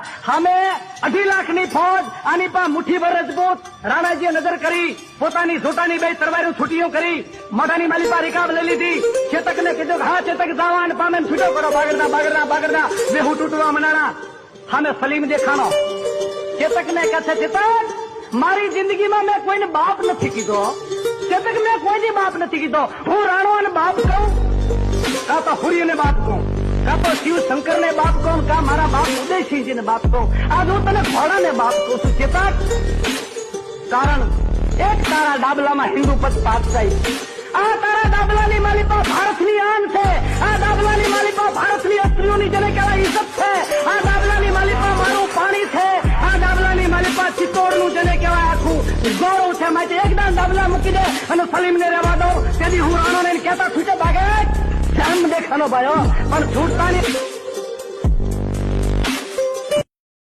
हमें 2.5 લાખની ફોજ આની પા મુઠ્ઠીભર રજપૂત રાણાજીએ નજર કરી પોતાની જોટાની બે તરવારો છૂટીઓ કરી મોઢાની માલી પા રિકાબ લઈ લીધી ચેતકને કીધું હા ચેતક જવાન પામે છૂટો કરો બાગડના બાગડના બાગડના બેહુ તૂટવા મનાણા હમે સલીમ દેખાણો ચેતકને કહે છે ચેતક મારી જિંદગીમાં મેં કોઈને બાપ નથી કીધો ચેતક મેં કોઈની બાપ નથી કીધો હું રાણોને બાપ કહું કા તો હુરીને બાપ કહું का तो शिव शंकर ने बाप कौन का मारा बाप उदय सिंह जी ने बाप को आज वो तने घोड़ा ने बाप को चेतक कारण एक तारा डाबला में हिंदू पद पातशाही आ तारा डाबला नी मालिका भारत नी आन है आ डाबला नी मालिका भारत नी स्त्रियों नी जने केवा इज्जत है आ डाबला नी मालिका मारू पानी है आ डाबला नी मालिका चित्तौड़ नु जने केवा आखू गौरव है माटे एकदम डाबला मुकी दे અને સલીમ ને રહેવા દો તેદી હું રાણો ને કહેતા છૂટે ભાગે જન્મ દેખાનો ભાઈઓ પણ છૂટતા નહીં